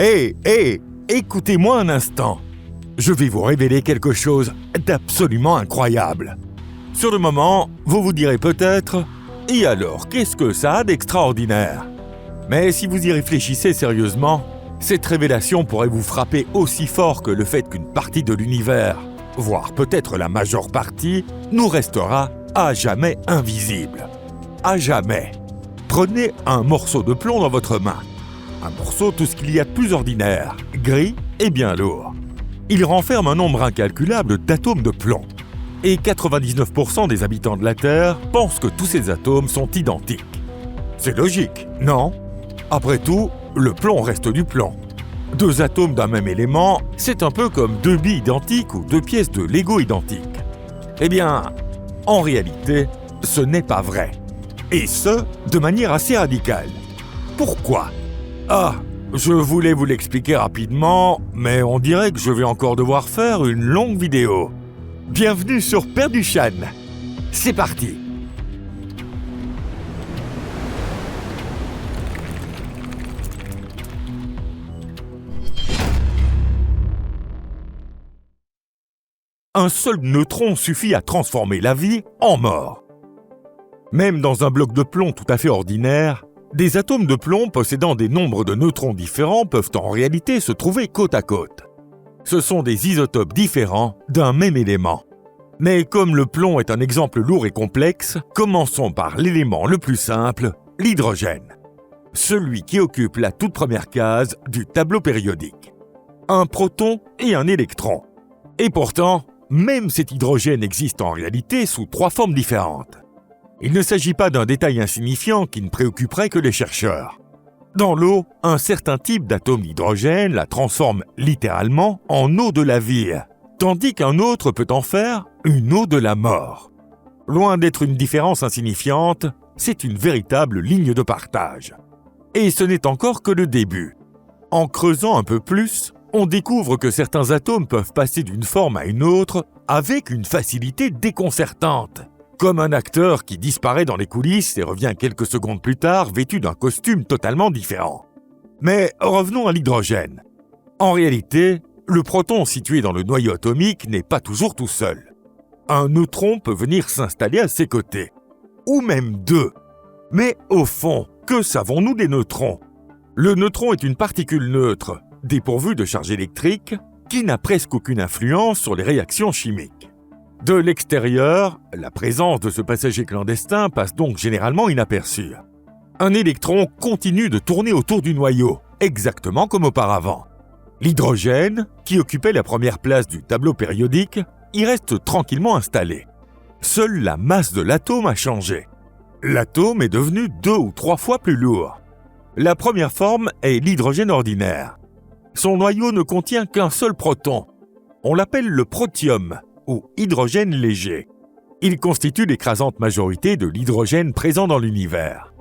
Hé, écoutez-moi un instant. Je vais vous révéler quelque chose d'absolument incroyable. Sur le moment, vous vous direz peut-être « Et alors, qu'est-ce que ça a d'extraordinaire ?» Mais si vous y réfléchissez sérieusement, cette révélation pourrait vous frapper aussi fort que le fait qu'une partie de l'univers, voire peut-être la majeure partie, nous restera à jamais invisible. À jamais. Prenez un morceau de plomb dans votre main. Un morceau tout ce qu'il y a de plus ordinaire, gris et bien lourd. Il renferme un nombre incalculable d'atomes de plomb. Et 99% des habitants de la Terre pensent que tous ces atomes sont identiques. C'est logique, non ? Après tout, le plomb reste du plomb. Deux atomes d'un même élément, c'est un peu comme deux billes identiques ou deux pièces de Lego identiques. Eh bien, en réalité, ce n'est pas vrai. Et ce, de manière assez radicale. Pourquoi ? Je voulais vous l'expliquer rapidement, mais on dirait que je vais encore devoir faire une longue vidéo. Bienvenue sur Perduchan. C'est parti. Un seul neutron suffit à transformer la vie en mort. Même dans un bloc de plomb tout à fait ordinaire, des atomes de plomb possédant des nombres de neutrons différents peuvent en réalité se trouver côte à côte. Ce sont des isotopes différents d'un même élément. Mais comme le plomb est un exemple lourd et complexe, commençons par l'élément le plus simple, l'hydrogène. Celui qui occupe la toute première case du tableau périodique. Un proton et un électron. Et pourtant, même cet hydrogène existe en réalité sous 3 formes différentes. Il ne s'agit pas d'un détail insignifiant qui ne préoccuperait que les chercheurs. Dans l'eau, un certain type d'atome d'hydrogène la transforme littéralement en eau de la vie, tandis qu'un autre peut en faire une eau de la mort. Loin d'être une différence insignifiante, c'est une véritable ligne de partage. Et ce n'est encore que le début. En creusant un peu plus, on découvre que certains atomes peuvent passer d'une forme à une autre avec une facilité déconcertante. Comme un acteur qui disparaît dans les coulisses et revient quelques secondes plus tard vêtu d'un costume totalement différent. Mais revenons à l'hydrogène. En réalité, le proton situé dans le noyau atomique n'est pas toujours tout seul. Un neutron peut venir s'installer à ses côtés. Ou même deux. Mais au fond, que savons-nous des neutrons ? Le neutron est une particule neutre, dépourvue de charge électrique, qui n'a presque aucune influence sur les réactions chimiques. De l'extérieur, la présence de ce passager clandestin passe donc généralement inaperçue. Un électron continue de tourner autour du noyau, exactement comme auparavant. L'hydrogène, qui occupait la première place du tableau périodique, y reste tranquillement installé. Seule la masse de l'atome a changé. L'atome est devenu 2 ou 3 fois plus lourd. La première forme est l'hydrogène ordinaire. Son noyau ne contient qu'un seul proton. On l'appelle le protium, ou hydrogène léger. Il constitue l'écrasante majorité de l'hydrogène présent dans l'univers.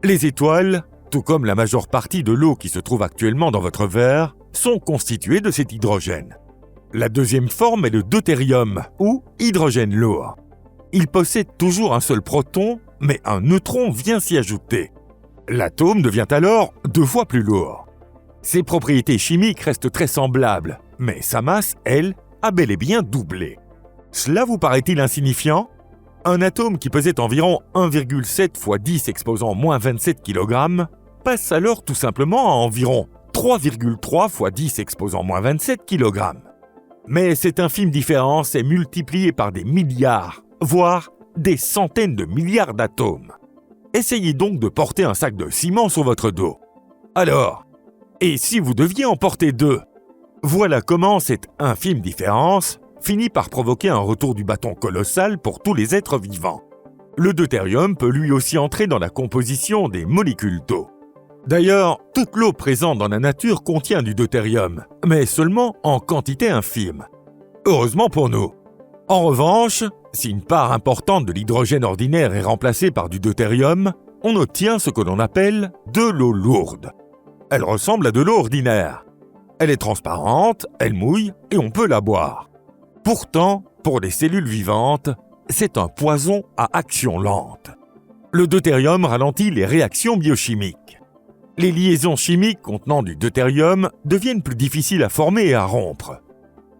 Les étoiles, tout comme la majeure partie de l'eau qui se trouve actuellement dans votre verre, sont constituées de cet hydrogène. La deuxième forme est le deutérium, ou hydrogène lourd. Il possède toujours un seul proton, mais un neutron vient s'y ajouter. L'atome devient alors 2 fois plus lourd. Ses propriétés chimiques restent très semblables, mais sa masse, elle, a bel et bien doublé. Cela vous paraît-il insignifiant ? Un atome qui pesait environ 1,7 fois 10 exposant moins 27 kg passe alors tout simplement à environ 3,3 fois 10 exposant moins 27 kg. Mais cette infime différence est multipliée par des milliards, voire des centaines de milliards d'atomes. Essayez donc de porter un sac de ciment sur votre dos. Alors, et si vous deviez en porter 2 ? Voilà comment cette infime différence finit par provoquer un retour du bâton colossal pour tous les êtres vivants. Le deutérium peut lui aussi entrer dans la composition des molécules d'eau. D'ailleurs, toute l'eau présente dans la nature contient du deutérium, mais seulement en quantité infime. Heureusement pour nous. En revanche, si une part importante de l'hydrogène ordinaire est remplacée par du deutérium, on obtient ce que l'on appelle de l'eau lourde. Elle ressemble à de l'eau ordinaire. Elle est transparente, elle mouille et on peut la boire. Pourtant, pour les cellules vivantes, c'est un poison à action lente. Le deutérium ralentit les réactions biochimiques. Les liaisons chimiques contenant du deutérium deviennent plus difficiles à former et à rompre.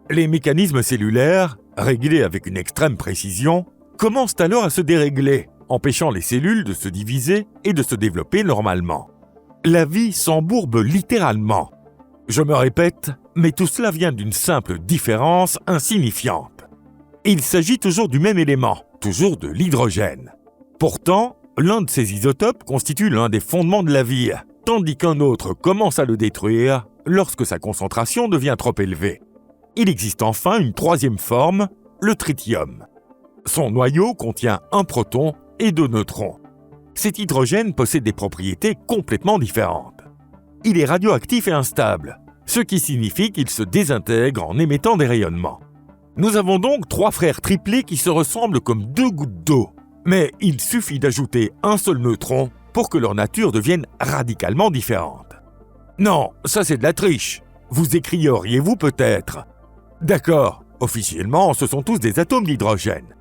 Les mécanismes cellulaires, réglés avec une extrême précision, commencent alors à se dérégler, empêchant les cellules de se diviser et de se développer normalement. La vie s'embourbe littéralement. Je me répète, mais tout cela vient d'une simple différence insignifiante. Il s'agit toujours du même élément, toujours de l'hydrogène. Pourtant, l'un de ces isotopes constitue l'un des fondements de la vie, tandis qu'un autre commence à le détruire lorsque sa concentration devient trop élevée. Il existe enfin une troisième forme, le tritium. Son noyau contient un proton et 2 neutrons. Cet hydrogène possède des propriétés complètement différentes. Il est radioactif et instable, ce qui signifie qu'il se désintègre en émettant des rayonnements. Nous avons donc 3 frères triplés qui se ressemblent comme 2 gouttes d'eau, mais il suffit d'ajouter un seul neutron pour que leur nature devienne radicalement différente. Non, ça c'est de la triche, vous écrieriez-vous peut-être. D'accord, officiellement ce sont tous des atomes d'hydrogène.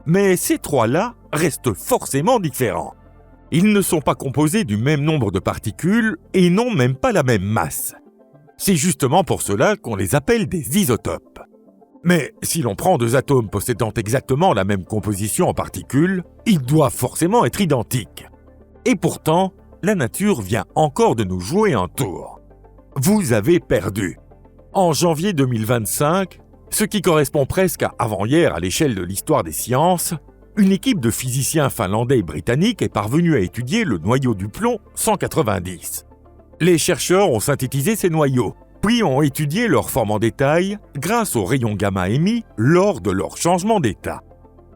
Mais ces 3-là restent forcément différents. Ils ne sont pas composés du même nombre de particules et n'ont même pas la même masse. C'est justement pour cela qu'on les appelle des isotopes. Mais si l'on prend 2 atomes possédant exactement la même composition en particules, ils doivent forcément être identiques. Et pourtant, la nature vient encore de nous jouer un tour. Vous avez perdu. En janvier 2025, ce qui correspond presque à avant-hier à l'échelle de l'histoire des sciences, une équipe de physiciens finlandais et britanniques est parvenue à étudier le noyau du plomb 190. Les chercheurs ont synthétisé ces noyaux, puis ont étudié leur forme en détail grâce aux rayons gamma émis lors de leur changement d'état.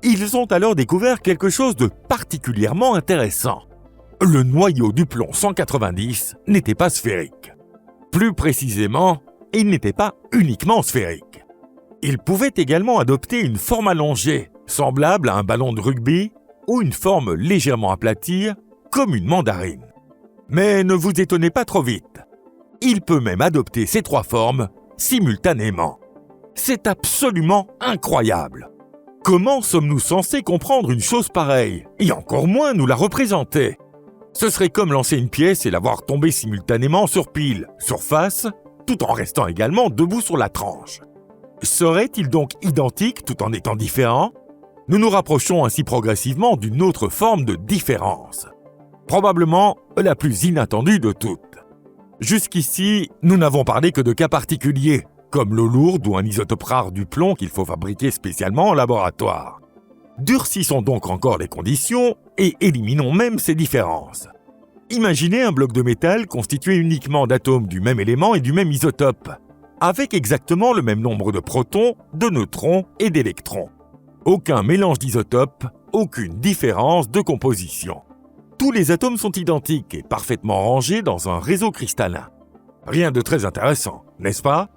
Ils ont alors découvert quelque chose de particulièrement intéressant. Le noyau du plomb 190 n'était pas sphérique. Plus précisément, il n'était pas uniquement sphérique. Il pouvait également adopter une forme allongée, semblable à un ballon de rugby, ou une forme légèrement aplatie, comme une mandarine. Mais ne vous étonnez pas trop vite. Il peut même adopter ces 3 formes simultanément. C'est absolument incroyable. Comment sommes-nous censés comprendre une chose pareille, et encore moins nous la représenter? Ce serait comme lancer une pièce et la voir tomber simultanément sur pile, sur face, tout en restant également debout sur la tranche. Serait-il donc identique tout en étant différent? Nous nous rapprochons ainsi progressivement d'une autre forme de différence. Probablement la plus inattendue de toutes. Jusqu'ici, nous n'avons parlé que de cas particuliers, comme l'eau lourde ou un isotope rare du plomb qu'il faut fabriquer spécialement en laboratoire. Durcissons donc encore les conditions et éliminons même ces différences. Imaginez un bloc de métal constitué uniquement d'atomes du même élément et du même isotope, avec exactement le même nombre de protons, de neutrons et d'électrons. Aucun mélange d'isotopes, aucune différence de composition. Tous les atomes sont identiques et parfaitement rangés dans un réseau cristallin. Rien de très intéressant, n'est-ce pas?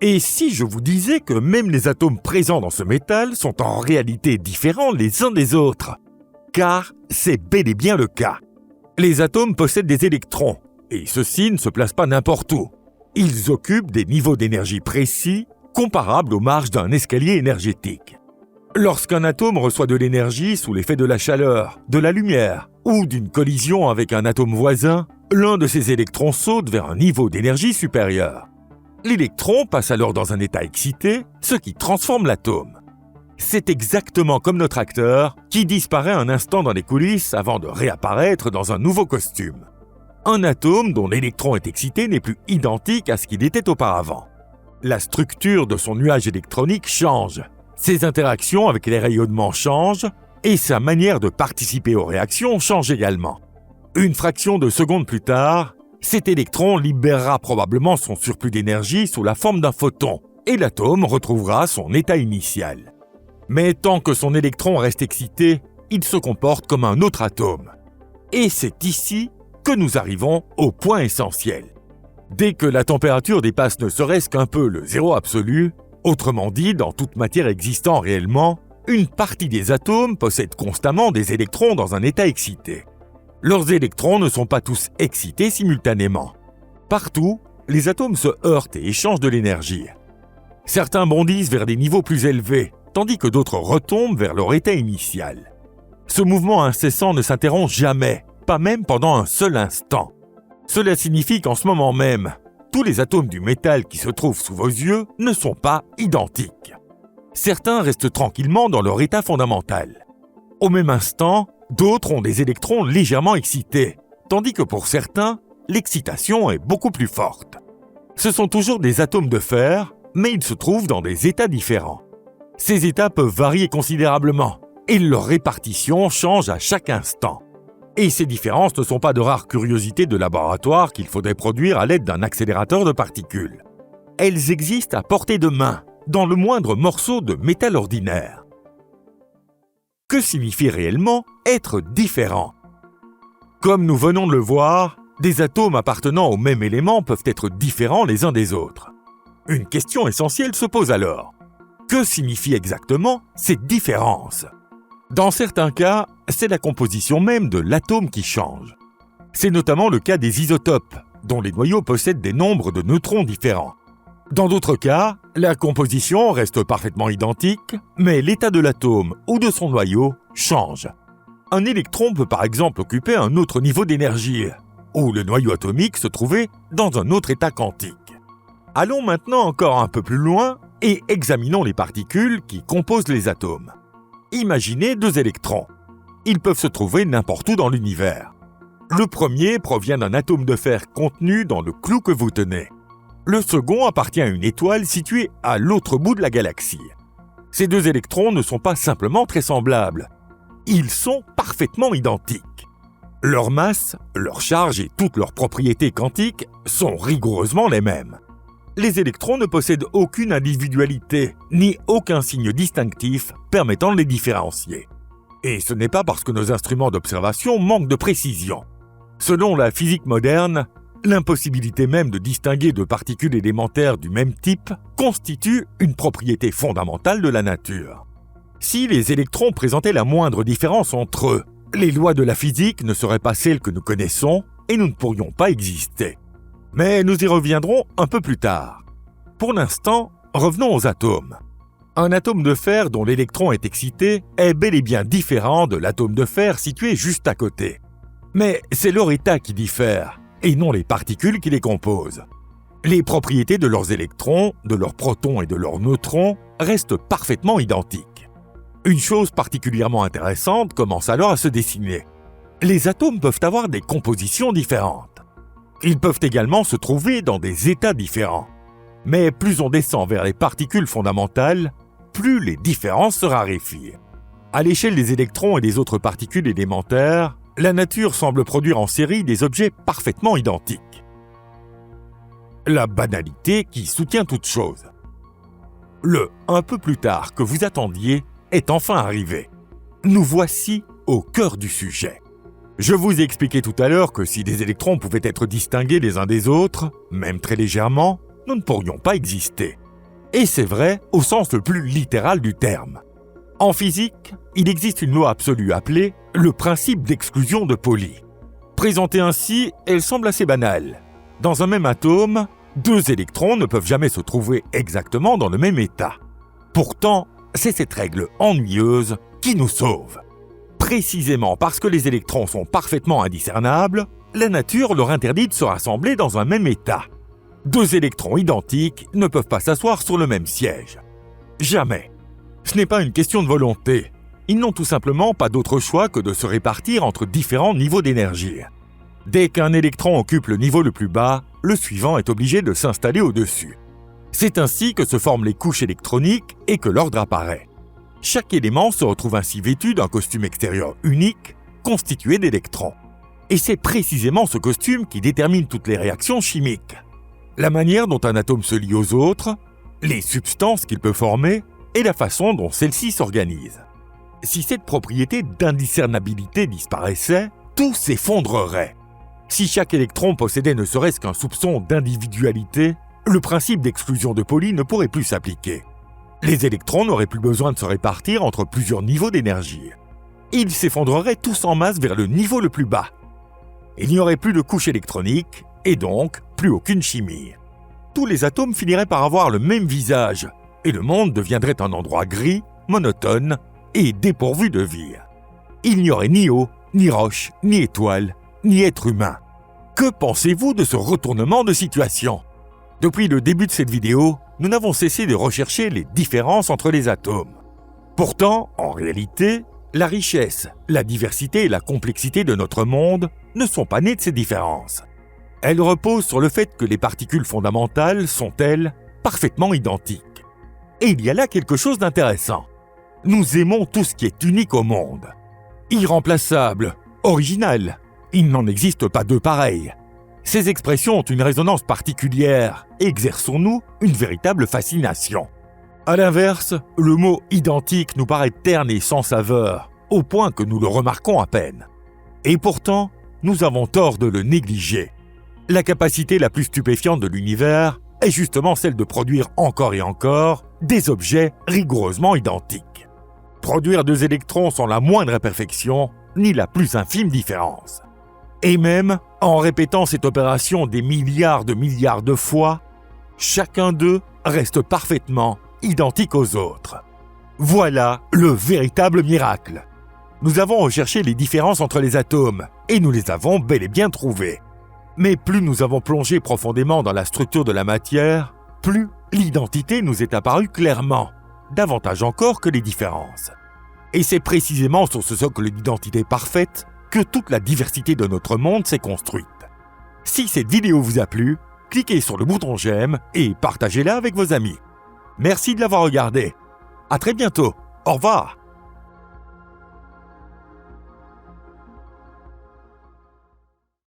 Et si je vous disais que même les atomes présents dans ce métal sont en réalité différents les uns des autres? Car c'est bel et bien le cas. Les atomes possèdent des électrons, et ceux-ci ne se placent pas n'importe où. Ils occupent des niveaux d'énergie précis, comparables aux marges d'un escalier énergétique. Lorsqu'un atome reçoit de l'énergie sous l'effet de la chaleur, de la lumière ou d'une collision avec un atome voisin, l'un de ces électrons saute vers un niveau d'énergie supérieur. L'électron passe alors dans un état excité, ce qui transforme l'atome. C'est exactement comme notre acteur qui disparaît un instant dans les coulisses avant de réapparaître dans un nouveau costume. Un atome dont l'électron est excité n'est plus identique à ce qu'il était auparavant. La structure de son nuage électronique change, ses interactions avec les rayonnements changent et sa manière de participer aux réactions change également. Une fraction de seconde plus tard, cet électron libérera probablement son surplus d'énergie sous la forme d'un photon et l'atome retrouvera son état initial. Mais tant que son électron reste excité, il se comporte comme un autre atome. Et c'est ici que nous arrivons au point essentiel. Dès que la température dépasse ne serait-ce qu'un peu le zéro absolu, autrement dit, dans toute matière existant réellement, une partie des atomes possède constamment des électrons dans un état excité. Leurs électrons ne sont pas tous excités simultanément. Partout, les atomes se heurtent et échangent de l'énergie. Certains bondissent vers des niveaux plus élevés, tandis que d'autres retombent vers leur état initial. Ce mouvement incessant ne s'interrompt jamais, pas même pendant un seul instant. Cela signifie qu'en ce moment même, tous les atomes du métal qui se trouvent sous vos yeux ne sont pas identiques. Certains restent tranquillement dans leur état fondamental. Au même instant, d'autres ont des électrons légèrement excités, tandis que pour certains, l'excitation est beaucoup plus forte. Ce sont toujours des atomes de fer, mais ils se trouvent dans des états différents. Ces états peuvent varier considérablement, et leur répartition change à chaque instant. Et ces différences ne sont pas de rares curiosités de laboratoire qu'il faudrait produire à l'aide d'un accélérateur de particules. Elles existent à portée de main, dans le moindre morceau de métal ordinaire. Que signifie réellement être différent? Comme nous venons de le voir, des atomes appartenant au même élément peuvent être différents les uns des autres. Une question essentielle se pose alors. Que signifie exactement cette différence? Dans certains cas, c'est la composition même de l'atome qui change. C'est notamment le cas des isotopes, dont les noyaux possèdent des nombres de neutrons différents. Dans d'autres cas, la composition reste parfaitement identique, mais l'état de l'atome ou de son noyau change. Un électron peut par exemple occuper un autre niveau d'énergie, ou le noyau atomique se trouver dans un autre état quantique. Allons maintenant encore un peu plus loin et examinons les particules qui composent les atomes. Imaginez deux électrons. Ils peuvent se trouver n'importe où dans l'univers. Le premier provient d'un atome de fer contenu dans le clou que vous tenez. Le second appartient à une étoile située à l'autre bout de la galaxie. Ces deux électrons ne sont pas simplement très semblables. Ils sont parfaitement identiques. Leur masse, leur charge et toutes leurs propriétés quantiques sont rigoureusement les mêmes. Les électrons ne possèdent aucune individualité, ni aucun signe distinctif permettant de les différencier. Et ce n'est pas parce que nos instruments d'observation manquent de précision. Selon la physique moderne, l'impossibilité même de distinguer deux particules élémentaires du même type constitue une propriété fondamentale de la nature. Si les électrons présentaient la moindre différence entre eux, les lois de la physique ne seraient pas celles que nous connaissons et nous ne pourrions pas exister. Mais nous y reviendrons un peu plus tard. Pour l'instant, revenons aux atomes. Un atome de fer dont l'électron est excité est bel et bien différent de l'atome de fer situé juste à côté. Mais c'est leur état qui diffère, et non les particules qui les composent. Les propriétés de leurs électrons, de leurs protons et de leurs neutrons restent parfaitement identiques. Une chose particulièrement intéressante commence alors à se dessiner. Les atomes peuvent avoir des compositions différentes. Ils peuvent également se trouver dans des états différents. Mais plus on descend vers les particules fondamentales, plus les différences se raréfient. À l'échelle des électrons et des autres particules élémentaires, la nature semble produire en série des objets parfaitement identiques. La banalité qui soutient toute chose. Le « un peu plus tard » que vous attendiez est enfin arrivé. Nous voici au cœur du sujet. Je vous ai expliqué tout à l'heure que si des électrons pouvaient être distingués les uns des autres, même très légèrement, nous ne pourrions pas exister. Et c'est vrai au sens le plus littéral du terme. En physique, il existe une loi absolue appelée le principe d'exclusion de Pauli. Présentée ainsi, elle semble assez banale. Dans un même atome, deux électrons ne peuvent jamais se trouver exactement dans le même état. Pourtant, c'est cette règle ennuyeuse qui nous sauve. Précisément parce que les électrons sont parfaitement indiscernables, la nature leur interdit de se rassembler dans un même état. Deux électrons identiques ne peuvent pas s'asseoir sur le même siège. Jamais. Ce n'est pas une question de volonté. Ils n'ont tout simplement pas d'autre choix que de se répartir entre différents niveaux d'énergie. Dès qu'un électron occupe le niveau le plus bas, le suivant est obligé de s'installer au-dessus. C'est ainsi que se forment les couches électroniques et que l'ordre apparaît. Chaque élément se retrouve ainsi vêtu d'un costume extérieur unique, constitué d'électrons. Et c'est précisément ce costume qui détermine toutes les réactions chimiques. La manière dont un atome se lie aux autres, les substances qu'il peut former et la façon dont celles-ci s'organisent. Si cette propriété d'indiscernabilité disparaissait, tout s'effondrerait. Si chaque électron possédait ne serait-ce qu'un soupçon d'individualité, le principe d'exclusion de Pauli ne pourrait plus s'appliquer. Les électrons n'auraient plus besoin de se répartir entre plusieurs niveaux d'énergie. Ils s'effondreraient tous en masse vers le niveau le plus bas. Il n'y aurait plus de couche électronique et donc plus aucune chimie. Tous les atomes finiraient par avoir le même visage et le monde deviendrait un endroit gris, monotone et dépourvu de vie. Il n'y aurait ni eau, ni roche, ni étoile, ni être humain. Que pensez-vous de ce retournement de situation ? Depuis le début de cette vidéo, nous n'avons cessé de rechercher les différences entre les atomes. Pourtant, en réalité, la richesse, la diversité et la complexité de notre monde ne sont pas nées de ces différences. Elles reposent sur le fait que les particules fondamentales sont, elles, parfaitement identiques. Et il y a là quelque chose d'intéressant. Nous aimons tout ce qui est unique au monde. Irremplaçable, original, il n'en existe pas deux pareils. Ces expressions ont une résonance particulière et exercent en nous une véritable fascination. À l'inverse, le mot « identique » nous paraît terne et sans saveur, au point que nous le remarquons à peine. Et pourtant, nous avons tort de le négliger. La capacité la plus stupéfiante de l'univers est justement celle de produire encore et encore des objets rigoureusement identiques. Produire deux électrons sans la moindre imperfection, ni la plus infime différence. Et même, en répétant cette opération des milliards de fois, chacun d'eux reste parfaitement identique aux autres. Voilà le véritable miracle. Nous avons recherché les différences entre les atomes, et nous les avons bel et bien trouvées. Mais plus nous avons plongé profondément dans la structure de la matière, plus l'identité nous est apparue clairement, davantage encore que les différences. Et c'est précisément sur ce socle d'identité parfaite que toute la diversité de notre monde s'est construite. Si cette vidéo vous a plu, cliquez sur le bouton j'aime et partagez-la avec vos amis. Merci de l'avoir regardé. À très bientôt. Au revoir.